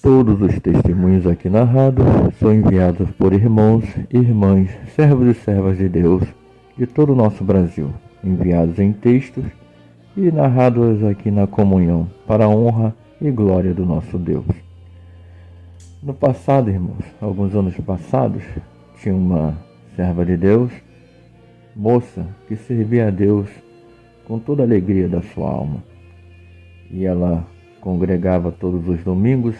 Todos os testemunhos aqui narrados são enviados por irmãos e irmãs, servos e servas de Deus, de todo o nosso Brasil, enviados em textos e narrados aqui na comunhão, para a honra e glória do nosso Deus. No passado, irmãos, alguns anos passados, tinha uma serva de Deus, moça, que servia a Deus com toda a alegria da sua alma. E ela congregava todos os domingos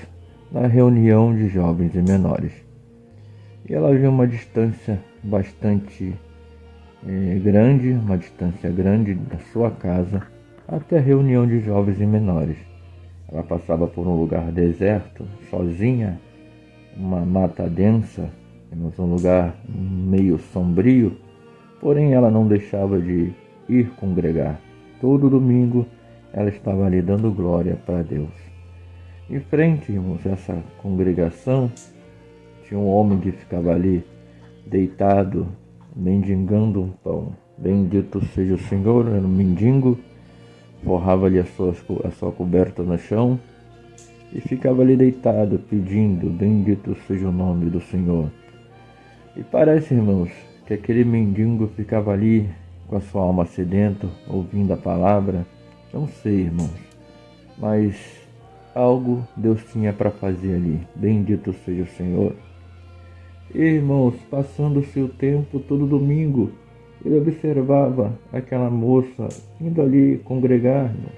na reunião de jovens e menores. E ela havia uma distância bastante grande, uma distância grande da sua casa até a reunião de jovens e menores. Ela passava por um lugar deserto, sozinha, uma mata densa, um lugar meio sombrio, porém ela não deixava de ir congregar. Todo domingo ela estava ali dando glória para Deus. Em frente, irmãos, a essa congregação, tinha um homem que ficava ali deitado, mendigando um pão. Bendito seja o Senhor, era um mendigo, forrava ali a sua coberta no chão e ficava ali deitado, pedindo, bendito seja o nome do Senhor. E parece, irmãos, que aquele mendigo ficava ali com a sua alma sedenta, ouvindo a palavra. Não sei, irmãos, mas algo Deus tinha para fazer ali. Bendito seja o Senhor. E, irmãos, passando-se o tempo, todo domingo, ele observava aquela moça indo ali congregar, irmãos.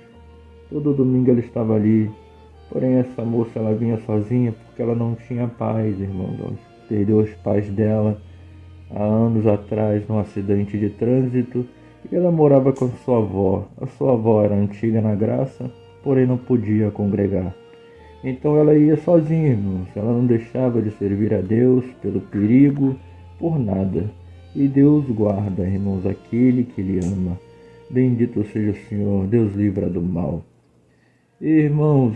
Todo domingo ela estava ali. Porém, essa moça, ela vinha sozinha porque ela não tinha pais, irmãos. Ela perdeu os pais dela há anos atrás num acidente de trânsito. E ela morava com sua avó. A sua avó era antiga na graça, porém não podia congregar. Então ela ia sozinha, irmãos. Ela não deixava de servir a Deus pelo perigo, por nada. E Deus guarda, irmãos, aquele que Ele ama. Bendito seja o Senhor, Deus livra do mal. E, irmãos,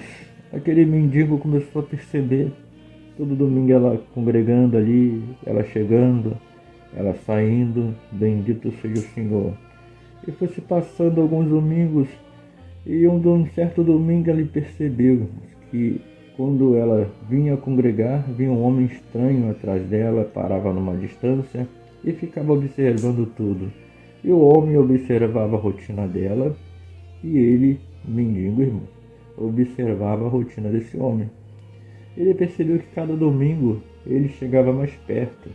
aquele mendigo começou a perceber. Todo domingo ela congregando ali, ela chegando, ela saindo. Bendito seja o Senhor. E foi se passando alguns domingos, e um certo domingo ele percebeu que quando ela vinha congregar, vinha um homem estranho atrás dela, parava numa distância e ficava observando tudo. E o homem observava a rotina dela e ele, mendigo, irmão, observava a rotina desse homem. Ele percebeu que cada domingo ele chegava mais perto,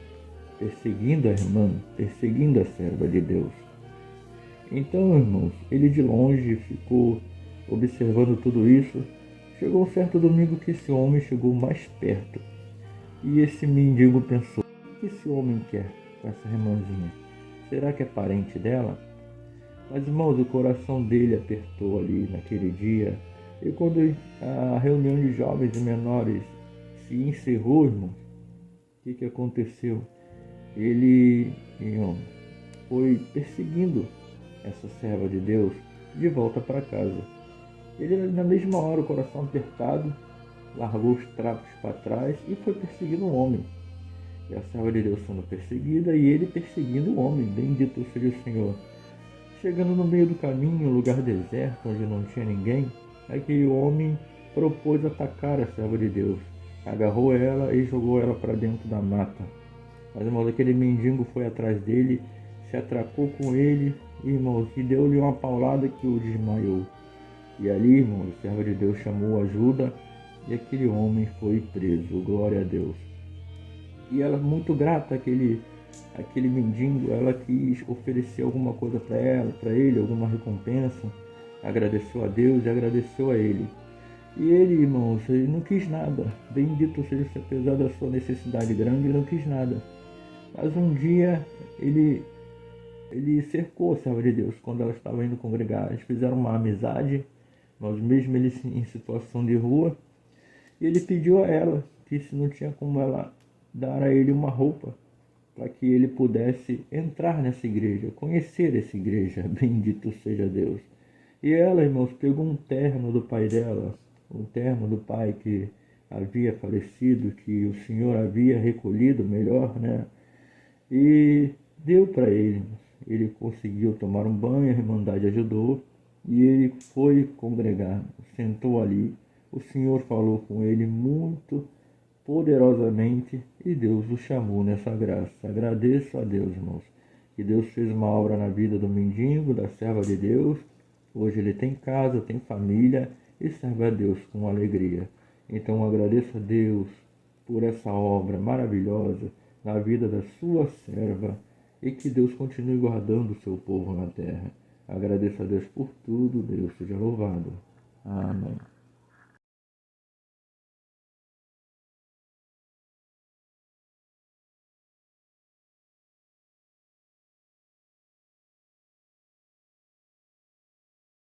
perseguindo a irmã, perseguindo a serva de Deus. Então, irmãos, ele de longe ficou observando tudo isso. Chegou um certo domingo que esse homem chegou mais perto. E esse mendigo pensou: o que esse homem quer com essa irmãzinha? Será que é parente dela? Mas, irmãos, o coração dele apertou ali naquele dia. E quando a reunião de jovens e menores se encerrou, irmãos, o que aconteceu? Ele, irmão, foi perseguindo essa serva de Deus de volta para casa. Ele, na mesma hora, o coração apertado, largou os trapos para trás e foi perseguindo um homem. E a serva de Deus sendo perseguida e ele perseguindo o homem. Bendito seja o Senhor. Chegando no meio do caminho, um lugar deserto, onde não tinha ninguém, aquele homem propôs atacar a serva de Deus. Agarrou ela e jogou ela para dentro da mata. Mas, irmãos, aquele mendigo foi atrás dele, se atracou com ele, irmãos, e deu-lhe uma paulada que o desmaiou. E ali, irmãos, a serva de Deus chamou ajuda e aquele homem foi preso. Glória a Deus. E ela, muito grata àquele mendigo, ela quis oferecer alguma coisa para ele, alguma recompensa. Agradeceu a Deus e agradeceu a ele. E ele, irmãos, ele não quis nada. Bendito seja, apesar da sua necessidade grande, ele não quis nada. Mas um dia ele cercou a serva de Deus quando ela estava indo congregar. Eles fizeram uma amizade, mas mesmo ele em situação de rua. E ele pediu a ela que se não tinha como ela dar a ele uma roupa para que ele pudesse entrar nessa igreja, conhecer essa igreja. Bendito seja Deus. E ela, irmãos, pegou um terno do pai dela, um terno do pai que havia falecido, que o Senhor havia recolhido, melhor, né? E deu para ele. Ele conseguiu tomar um banho, a Irmandade ajudou, e ele foi congregar, sentou ali. o Senhor falou com ele muito poderosamente e Deus o chamou nessa graça. Agradeço a Deus, irmãos, que Deus fez uma obra na vida do mendigo, da serva de Deus. Hoje ele tem casa, tem família e serve a Deus com alegria. Então agradeço a Deus por essa obra maravilhosa na vida da sua serva e que Deus continue guardando o seu povo na terra. Agradeço a Deus por tudo, Deus seja louvado. Amém.